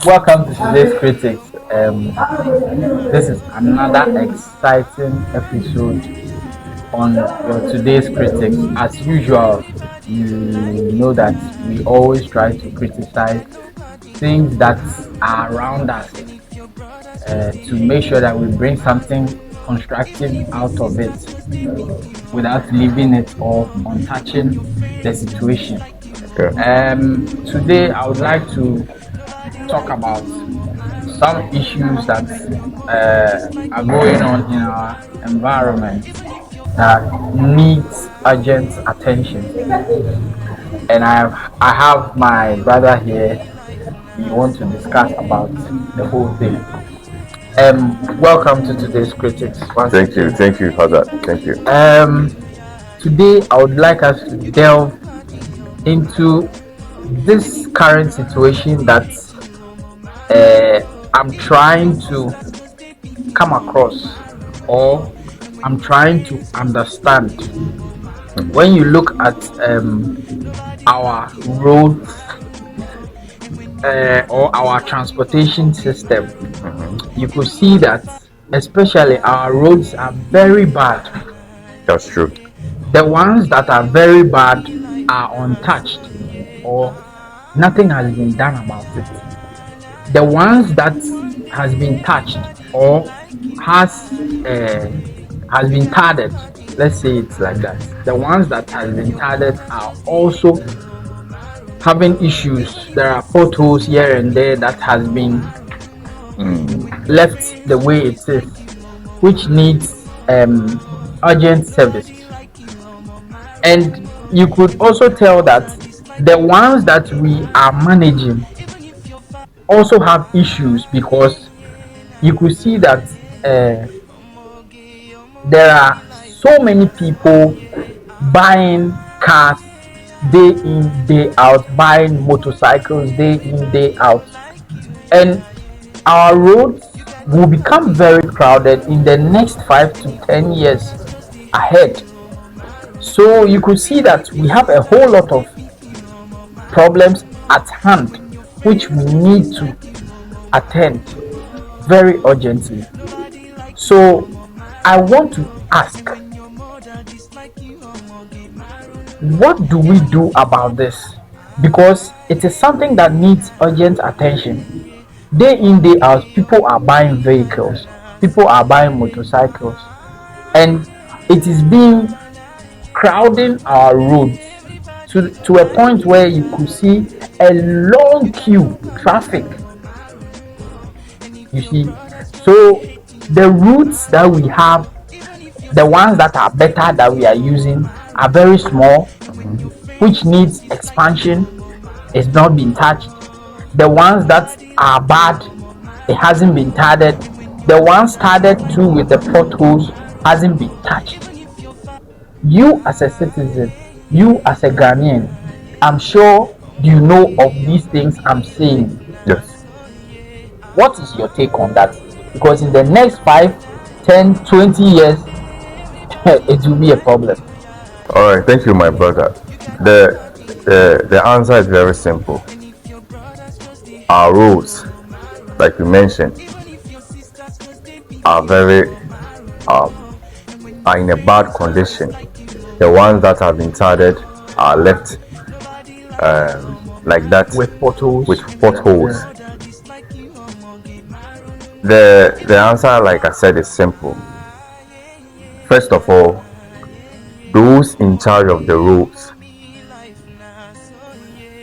Welcome to today's critics. This is another exciting episode on your today's critics. As usual, you know that we always try to criticize things that are around us to make sure that we bring something constructive out of it without leaving it or untouching the situation. Today, I would like to talk about some issues that are going on in our environment that needs urgent attention. And I have my brother here. We want to discuss about the whole thing. Welcome to today's critics. Thank you, Father. Thank you. Today, I would like us to delve into this current situation that I'm trying to come across, or I'm trying to understand. When you look at our roads or our transportation system, you could see that especially our roads are very bad. That's true. The ones that are very bad are untouched, or nothing has been done about it. The ones that has been touched or has been tarred, let's say it's like that. The ones that has been tarred are also having issues. There are potholes here and there that has been left the way it is, which needs urgent service. And you could also tell that the ones that we are managing also have issues, because you could see that there are so many people buying cars day in, day out, buying motorcycles day in, day out, and our roads will become very crowded in the next 5 to 10 years ahead. So you could see that we have a whole lot of problems at hand which we need to attend very urgently. So I want to ask, what do we do about this? Because it is something that needs urgent attention. Day in, day out, people are buying vehicles, people are buying motorcycles, and it is being crowding our roads to a point where you could see a long queue traffic. You see, so the routes that we have, the ones that are better that we are using, are very small, which needs expansion. It's not been touched. The ones that are bad, it hasn't been tarred. The ones started too with the potholes hasn't been touched. You as a citizen, you as a Ghanaian, I'm sure you know of these things I'm saying. Yes. What is your take on that? Because in the next 5, 10, 20 years, it will be a problem. All right. Thank you, my brother. The answer is very simple. Our roads, like you mentioned, are are in a bad condition. The ones that have been tarred are left like that With potholes. Yeah. The answer, like I said, is simple. First of all, those in charge of the roads,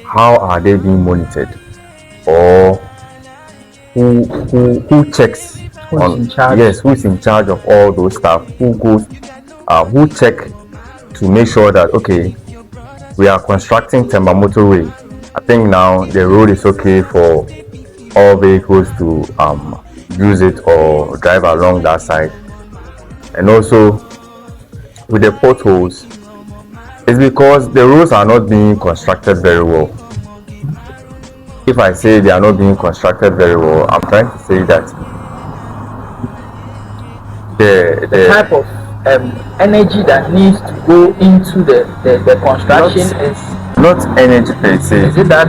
how are they being monitored? Or who checks Who's in charge? Yes, who's in charge of all those stuff? Who goes who check to make sure that, okay, we are constructing Temba motorway. I think now the road is okay for all vehicles to use it or drive along that side. And also with the potholes, it's because the roads are not being constructed very well. If I say they are not being constructed very well, I'm trying to say that the type of energy that needs to go into the construction is not energy per se. Is it that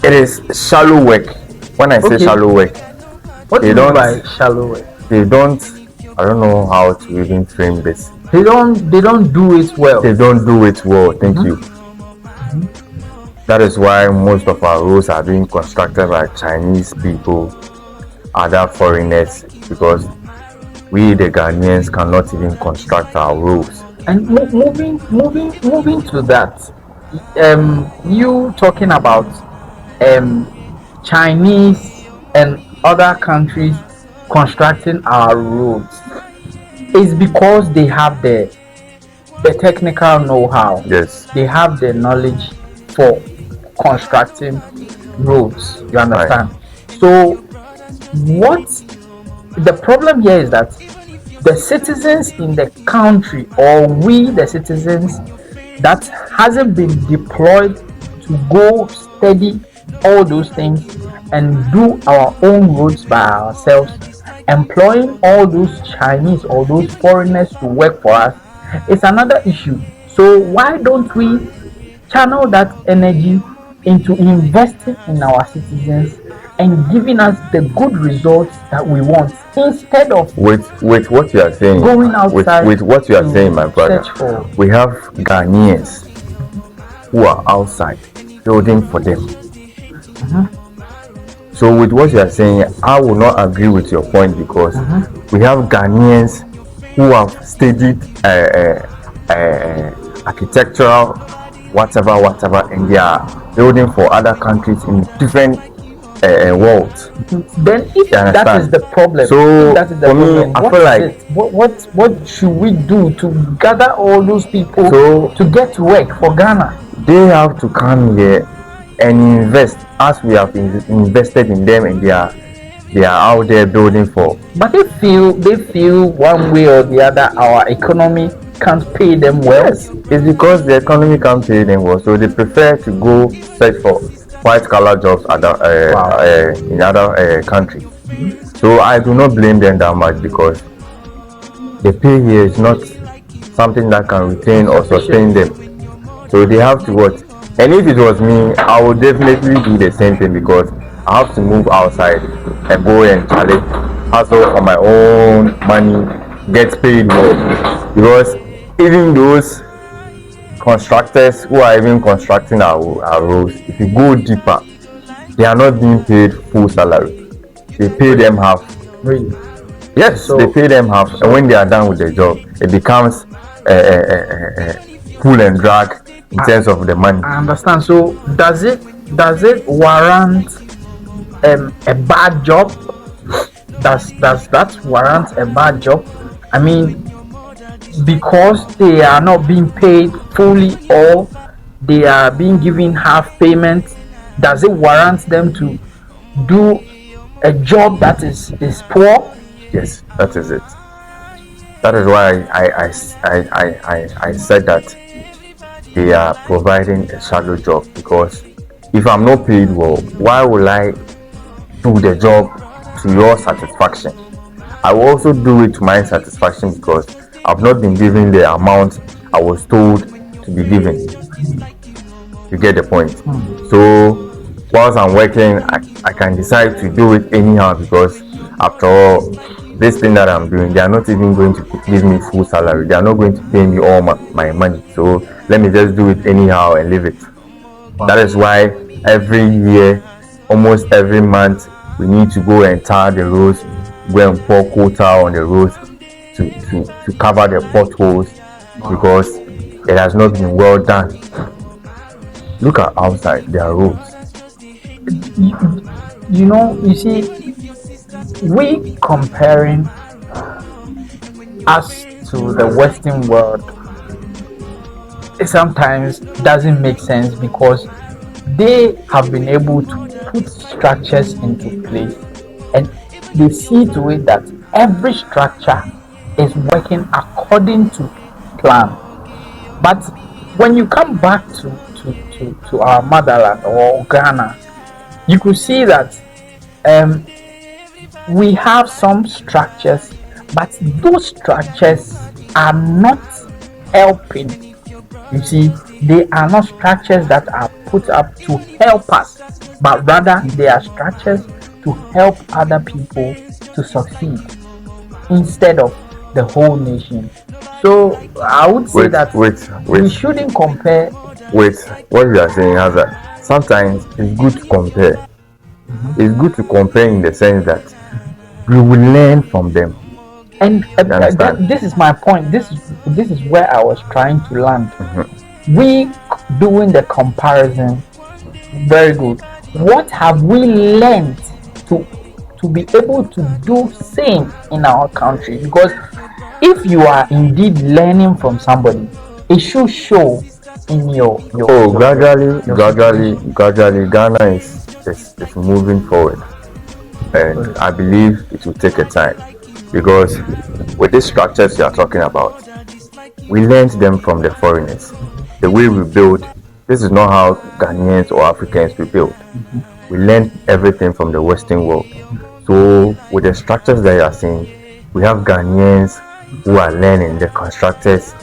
It is shallow work. When I say Okay, shallow work, what do they you mean don't by shallow work? they don't I don't know how to even frame this. They don't do it well. They don't do it well. Thank you. That is why most of our roads are being constructed by Chinese people, other foreigners, because we the Ghanaians cannot even construct our roads. And moving to that, you talking about Chinese and other countries constructing our roads is because they have the technical know-how. Yes. They have the knowledge for constructing roads. You understand? So what the problem here is that the citizens in the country, or we the citizens that hasn't been deployed to go study all those things and do our own roads by ourselves, employing all those Chinese or those foreigners to work for us, is another issue. So why don't we channel that energy into investing in our citizens and giving us the good results that we want, instead of With what you are saying, going outside with what you are to saying, my brother, search for. we have Ghanaians who are outside building for them. So with what you are saying, I will not agree with your point, because we have Ghanaians who have studied architectural whatever, and they are building for other countries in different worlds. Then if You that understand? is the problem, So if that is the for me, problem, I what feel is like it? What should we do to gather all those people So- to get to work for Ghana? they have to come here and invest as we have invested in them, and they are out there building for. But they feel one way or the other our economy can't pay them well. Yes, it's because the economy can't pay them well, so they prefer to go search for white collar jobs in other countries. So I do not blame them that much, because the pay here is not something that can retain or sustain them. So they have to what? And if it was me, I would definitely do the same thing, because I have to move outside and go and challenge, hustle for my own money, get paid well. Because even those constructors who are even constructing our roads, if you go deeper, they are not being paid full salary. They pay them half. Really? Yes, So- they pay them half, and when they are done with the job, it becomes pull and drag in terms of the money. I understand. So does it warrant a bad job? Does that warrant a bad job? I mean, because they are not being paid fully, or they are being given half payment, does it warrant them to do a job that is poor? Yes, that is it. That is why I said that they are providing a shallow job, because if I'm not paid well, why will I do the job to your satisfaction? I will also do it to my satisfaction, because I've not been given the amount I was told to be given. You get the point? So whilst I'm working, I can decide to do it anyhow, because after all, this thing that I'm doing, they are not even going to give me full salary. They are not going to pay me all my money. So let me just do it anyhow and leave it. That is why every year, almost every month, we need to go and tar the roads, go and pour quota on the roads to cover the potholes, because it has not been well done. Look at outside their roads. You see, we comparing us to the Western world, it sometimes doesn't make sense, because they have been able to put structures into place, and they see to it that every structure is working according to plan. But when you come back to our motherland or Ghana, you could see that we have some structures, but those structures are not helping. You see, they are not structures that are put up to help us. but rather they are structures to help other people to succeed instead of the whole nation. So I would say Wait, that wait, we wait, shouldn't compare. wait. What you are saying is that sometimes it's good to compare. It's good to compare in the sense that we will learn from them. And You understand? this is my point. This is where I was trying to land. Mm-hmm. We doing the comparison, very good. What have we learned to be able to do same in our country? Because if you are indeed learning from somebody, it should show in Oh, gradually, your gradually, situation. gradually, Ghana is moving forward, and I believe it will take a time because with these structures you are talking about, we learned them from the foreigners. The way we build, this is not how Ghanaians or Africans we build. We learned everything from the Western world. So with the structures that you are seeing, we have Ghanaians who are learning, the constructors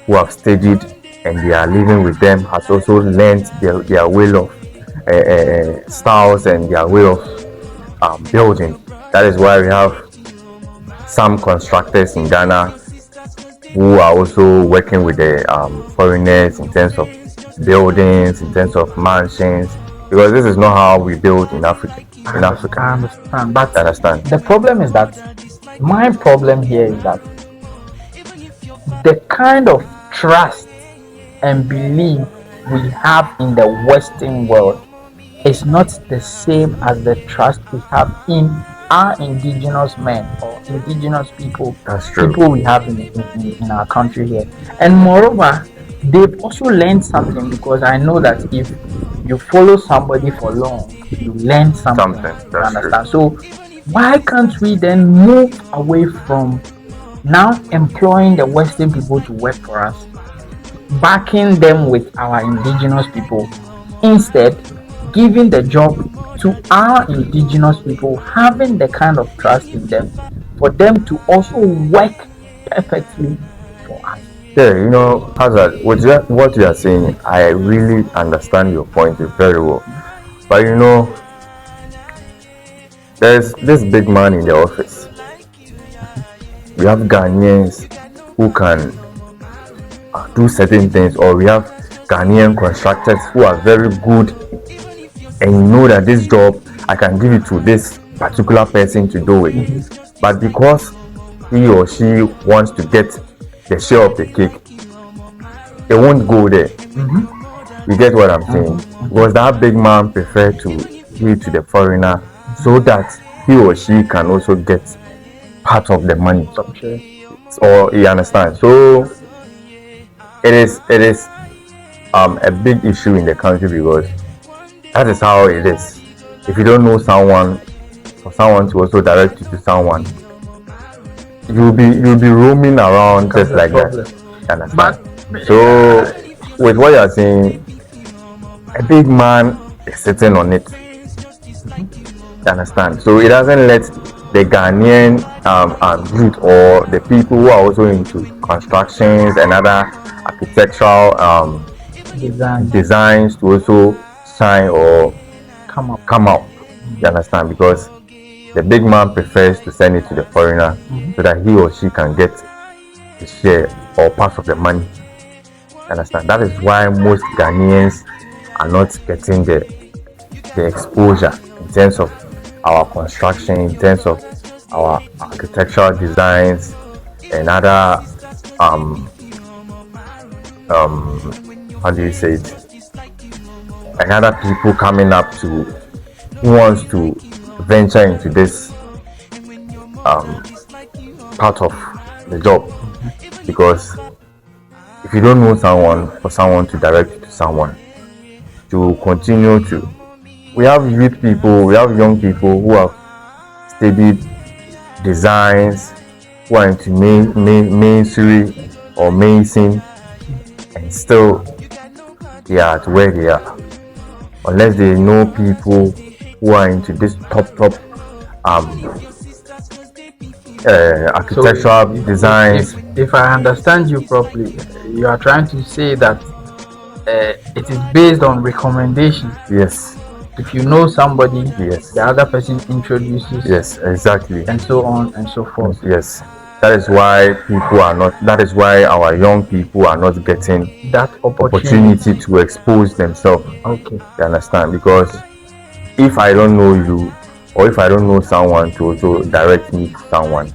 who have studied and they are living with them has also learned their way of styles and their way of building. That is why we have some constructors in Ghana who are also working with the foreigners in terms of buildings, in terms of mansions, because this is not how we build in Africa. In Africa, I understand, but you understand? the problem is that my problem here is that the kind of trust and belief we have in the Western world is not the same as the trust we have in our indigenous men or indigenous people, That's true. people we have in our country here. And moreover, they've also learned something, because I know that if you follow somebody for long, you learn something. Something. You That's true. understand? So why can't we then move away from now employing the Western people to work for us, backing them with our indigenous people, instead giving the job to our indigenous people, having the kind of trust in them for them to also work perfectly for us. Yeah, Hazard, what you are saying, I really understand your point very well. But there's this big man in the office. We have Ghanaians who can do certain things, or we have Ghanaian constructors who are very good, and you know that this job I can give it to this particular person to do it. But because he or she wants to get the share of the cake, they won't go there. You get what I'm saying? Because that big man prefer to give to the foreigner so that he or she can also get part of the money. Or you understand? So it is a big issue in the country, because that is how it is. If you don't know someone, for someone to also direct you to someone, you'll be roaming around just like that. Understand? But So with what you're saying, a big man is sitting on it. Understand? So it doesn't let the Ghanaian youth or the people who are also into constructions and other architectural designs to also shine or come out. You understand? Because the big man prefers to send it to the foreigner so that he or she can get a share or part of the money. You understand? That is why most Ghanaians are not getting the exposure in terms of our construction, in terms of our architectural designs and other how do you say it? And other people coming up to who wants to venture into this part of the job. Because if you don't know someone, for someone to direct you to someone, to continue to, we have youth people, we have young people who have studied designs, who are into masonry or mason, and still they are at where they are, unless they know people who are into this top architectural designs. If I understand you properly, you are trying to say that it is based on recommendation. Yes. If you know somebody, Yes. the other person introduces, Yes, exactly. and so on and so forth. Yes. That is why our young people are not getting That opportunity opportunity. to expose themselves. Okay. You understand? Because if I don't know you, or if I don't know someone to also direct me to someone,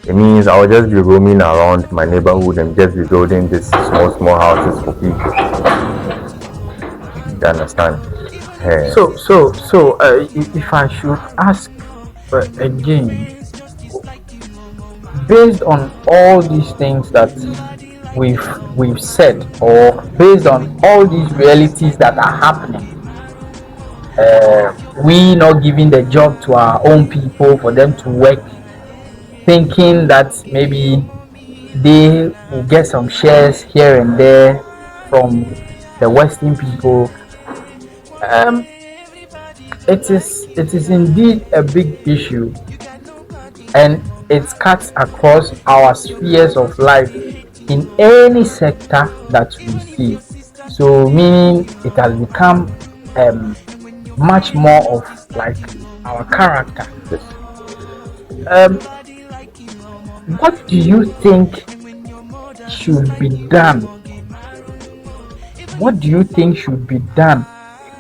it means I'll just be roaming around my neighborhood and just be building these small houses for people. You understand? Eh, If I should ask again, based on all these things that we've said, or based on all these realities that are happening, we not giving the job to our own people for them to work, thinking that maybe they will get some shares here and there from the Western people. Um, it is indeed a big issue, and it cuts across our spheres of life in any sector that we see. So, meaning it has become much more of like our character. yes. Um, what do you think should be done? What do you think should be done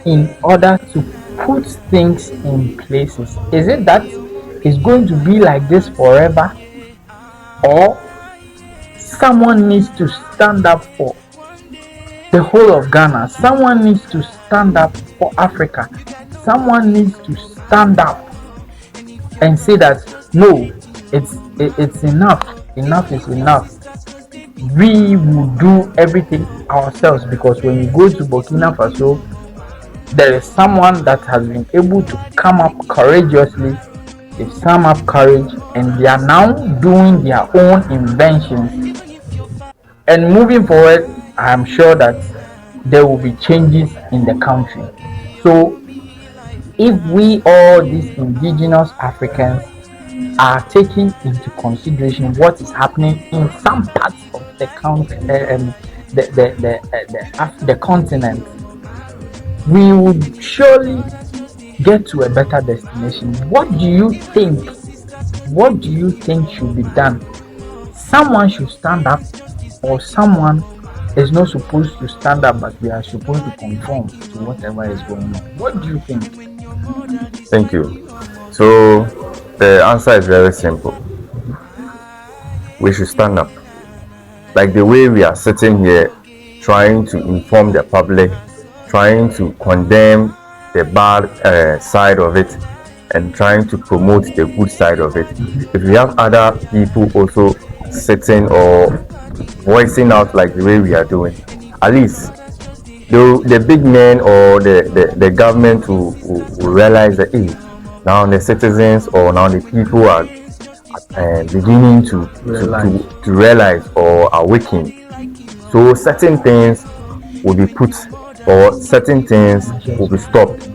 in order to put things in places? Is it that it's going to be like this forever, or someone needs to stand up for the whole of Ghana? Someone needs to stand up for Africa. Someone needs to stand up and say that no, it's enough. Enough is enough. We will do everything ourselves, because when you go to Burkina Faso, there is someone that has been able to come up courageously. They sum up courage, and they are now doing their own inventions. And moving forward, I am sure that there will be changes in the country. So, if we all these indigenous Africans are taking into consideration what is happening in some parts of the country, the continent, we would surely get to a better destination. What do you think? What do you think should be done? Someone should stand up, or someone is not supposed to stand up, but we are supposed to conform to whatever is going on? What do you think? Thank you. So the answer is very simple. We should stand up. Like the way we are sitting here trying to inform the public, trying to condemn the bad side of it, and trying to promote the good side of it. If we have other people also sitting or voicing out like the way we are doing, at least the big men or the government will realize that, hey, now the citizens or now the people are beginning to realize or are waking. So certain things will be put, or certain things will be stopped.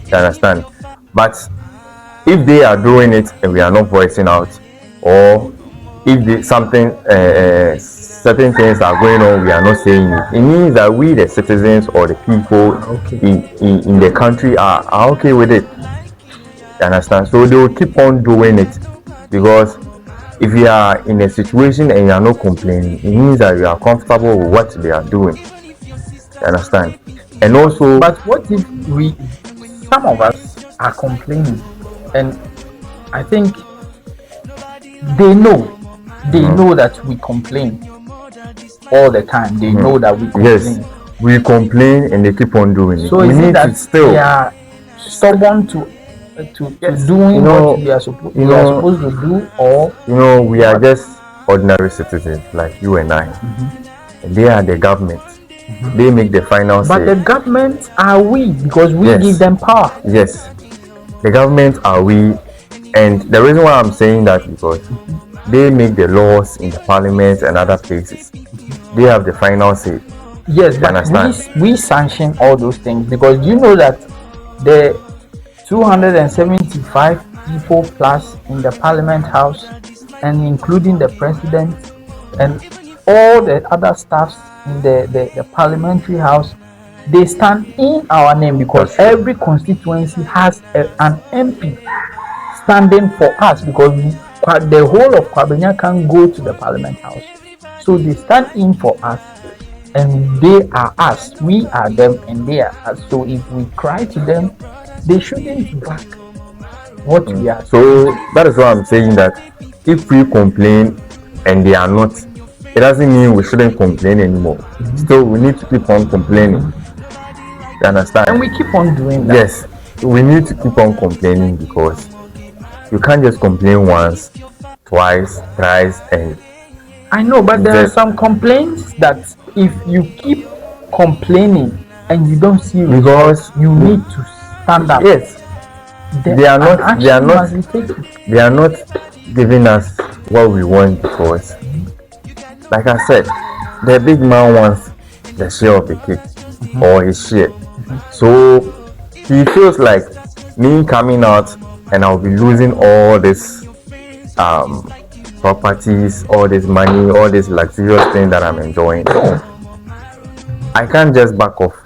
You understand? But if they are doing it and we are not voicing out, or if certain things are going on, we are not saying it, it means that we, the citizens or the people in the country, are okay with it. You understand? So they will keep on doing it, because if you are in a situation and you are not complaining, it means that you are comfortable with what they are doing. You understand? And also, But what if some of us are complaining, and I think they know that we complain all the time. They know that we complain. yes, we complain and they keep on doing it. So We is it need to that still, they are stubborn to Yes, doing what we are supposed to do, or we are just ordinary citizens like you and I, and they are the government. They make the final but the say. government are we, because we Yes. give them power. Yes, the government are we, and the reason why I'm saying that is because they make the laws in the parliament and other places. They have the final say. Yes, You but understand? we sanction all those things, because you know that the 275 people plus in the parliament house, and including the president and all the other staffs in the parliamentary house, They stand in our name because That's true. every constituency has an MP standing for us because the whole of Kwabenya can go to the Parliament House. So they stand in for us and they are us. We are them and they are us. So if we cry to them, they shouldn't back what we are. So that is why I'm saying that if we complain and they are not, it doesn't mean we shouldn't complain anymore. Still, we need to keep on complaining. You understand? And we keep on doing that. Yes, we need to keep on complaining because you can't just complain once, twice, thrice, and I know, but there are some complaints that if you keep complaining and you don't see results, you need to stand up. Yes, they are not giving us what we want because, like I said, the big man wants the share of the cake or his share. So he feels like me coming out and I'll be losing all this properties, all this money, all this luxurious thing that I'm enjoying. So I can't just back off